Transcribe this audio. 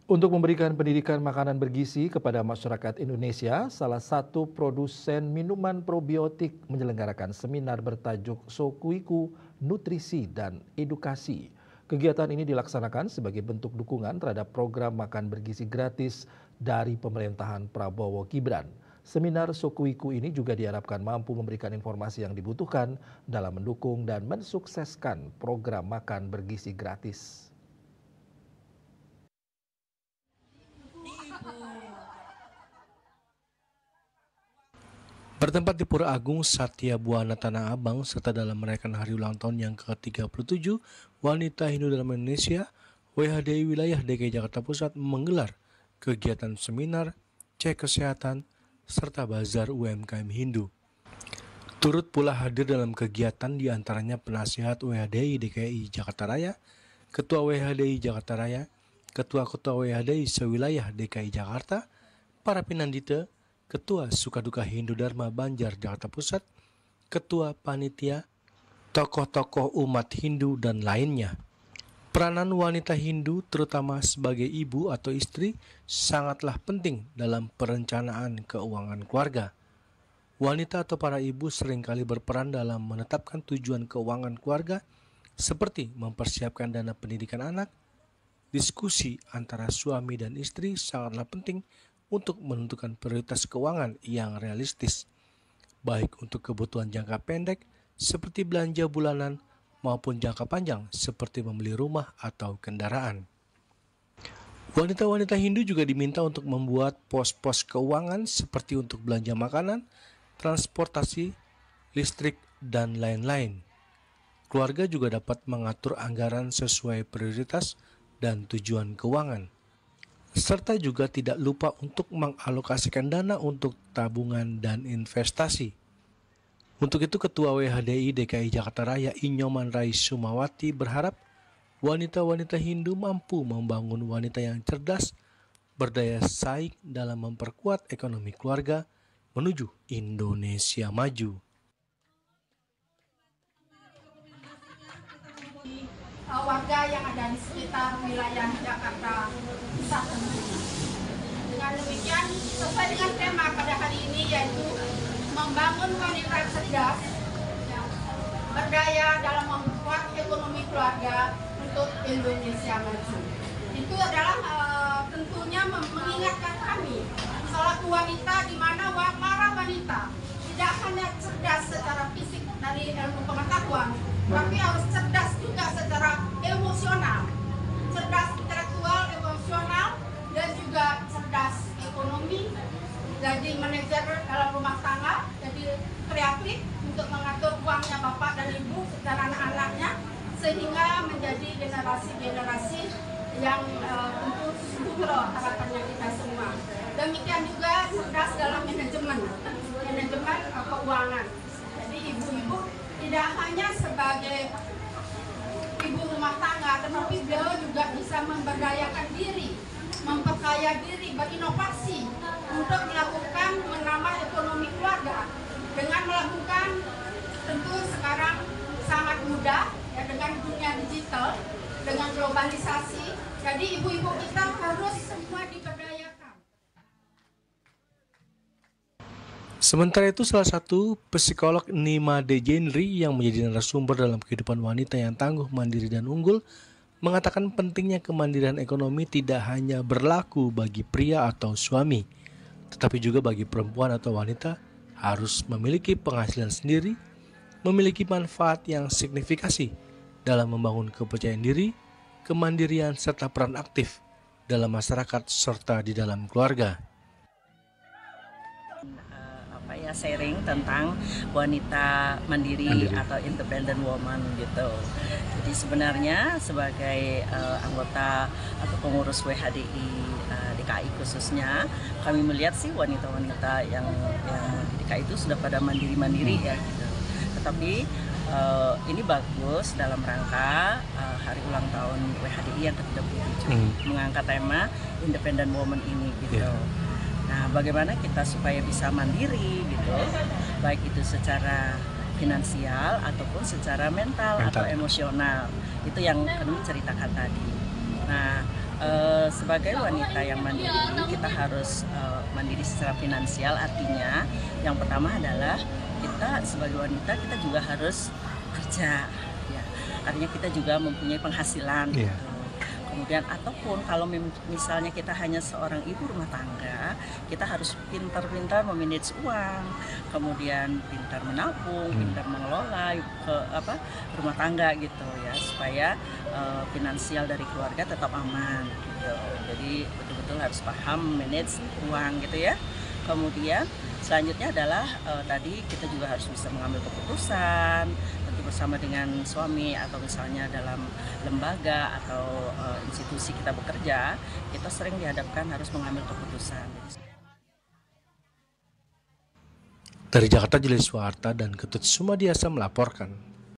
Untuk memberikan pendidikan makanan bergizi kepada masyarakat Indonesia, salah satu produsen minuman probiotik menyelenggarakan seminar bertajuk Sokuiku Nutrisi dan Edukasi. Kegiatan ini dilaksanakan sebagai bentuk dukungan terhadap program makan bergizi gratis dari pemerintahan Prabowo Gibran. Seminar Sokuiku ini juga diharapkan mampu memberikan informasi yang dibutuhkan dalam mendukung dan mensukseskan program makan bergizi gratis. Bertempat di Pura Agung Satya Buana Tanah Abang serta dalam merayakan hari ulang tahun yang ke-37 Wanita Hindu dalam Indonesia, WHDI Wilayah DKI Jakarta Pusat menggelar kegiatan seminar, cek kesehatan, serta bazar UMKM Hindu. Turut pula hadir dalam kegiatan diantaranya penasihat WHDI DKI Jakarta Raya, Ketua WHDI Jakarta Raya, Ketua-Ketua WHDI sewilayah DKI Jakarta, para pinandita, Ketua Sukaduka Hindu Dharma Banjar Jakarta Pusat, Ketua Panitia, tokoh-tokoh umat Hindu dan lainnya. Peranan wanita Hindu terutama sebagai ibu atau istri sangatlah penting dalam perencanaan keuangan keluarga. Wanita atau para ibu seringkali berperan dalam menetapkan tujuan keuangan keluarga seperti mempersiapkan dana pendidikan anak. Diskusi antara suami dan istri sangatlah penting untuk menentukan prioritas keuangan yang realistis, baik untuk kebutuhan jangka pendek seperti belanja bulanan maupun jangka panjang seperti membeli rumah atau kendaraan. Wanita-wanita Hindu juga diminta untuk membuat pos-pos keuangan seperti untuk belanja makanan, transportasi, listrik, dan lain-lain. Keluarga juga dapat mengatur anggaran sesuai prioritas dan tujuan keuangan, serta juga tidak lupa untuk mengalokasikan dana untuk tabungan dan investasi. Untuk itu Ketua WHDI DKI Jakarta Raya Inyoman Rais Sumawati berharap wanita-wanita Hindu mampu membangun wanita yang cerdas, berdaya saing dalam memperkuat ekonomi keluarga menuju Indonesia maju. Warga yang ada di sekitar wilayah Jakarta Pusat tentunya. Dengan demikian, sesuai dengan tema pada hari ini yaitu membangun wanita cerdas, berdaya dalam memperkuat ekonomi keluarga untuk Indonesia maju. Itu adalah tentunya mengingatkan kami selaku wanita di mana para wanita tidak hanya cerdas secara fisik dari ilmu pengetahuan, tapi harus cerdas juga secara emosional, cerdas intelektual, emosional, dan juga cerdas ekonomi, jadi manajer dalam rumah tangga, jadi kreatif untuk mengatur uangnya bapak dan ibu dan anak-anaknya, sehingga menjadi generasi-generasi yang tentu sukro harapannya kita semua. Demikian juga cerdas dalam manajemen keuangan. Jadi ibu-ibu tidak hanya sebagai ibu rumah tangga, tetapi beliau juga bisa memberdayakan diri, memperkaya diri, berinovasi untuk melakukan menambah ekonomi keluarga dengan melakukan tentu sekarang sangat mudah ya, dengan dunia digital, dengan globalisasi. Jadi ibu-ibu kita harus semua diberdayakan. Sementara itu salah satu psikolog Nima Dejenri yang menjadi narasumber dalam kehidupan wanita yang tangguh, mandiri, dan unggul mengatakan pentingnya kemandirian ekonomi tidak hanya berlaku bagi pria atau suami, tetapi juga bagi perempuan atau wanita harus memiliki penghasilan sendiri, memiliki manfaat yang signifikasi dalam membangun kepercayaan diri, kemandirian, serta peran aktif dalam masyarakat serta di dalam keluarga. Sharing tentang wanita mandiri atau independent woman gitu. Jadi sebenarnya sebagai anggota atau pengurus WHDI DKI khususnya, kami melihat sih wanita-wanita yang DKI itu sudah pada mandiri-mandiri ya gitu. Tetapi ini bagus dalam rangka hari ulang tahun WHDI yang ke-37 mengangkat tema independent woman ini gitu. Nah, bagaimana kita supaya bisa mandiri gitu, baik itu secara finansial ataupun secara mental atau emosional. Itu yang kami ceritakan tadi. Nah, Sebagai wanita yang mandiri, kita harus mandiri secara finansial. Artinya yang pertama adalah kita sebagai wanita kita juga harus kerja, ya. Artinya kita juga mempunyai penghasilan. Iya. Gitu. Kemudian ataupun kalau misalnya kita hanya seorang ibu rumah tangga, kita harus pintar-pintar memanage uang, kemudian pintar menabung, pintar mengelola rumah tangga gitu ya, supaya finansial dari keluarga tetap aman gitu. Jadi betul-betul harus paham manage uang gitu ya. Kemudian selanjutnya adalah tadi kita juga harus bisa mengambil keputusan tentu bersama dengan suami, atau misalnya dalam lembaga atau institusi kita bekerja, kita sering dihadapkan harus mengambil keputusan. Dari Jakarta, Jelis Suharta dan Ketut Sumadiasa melaporkan.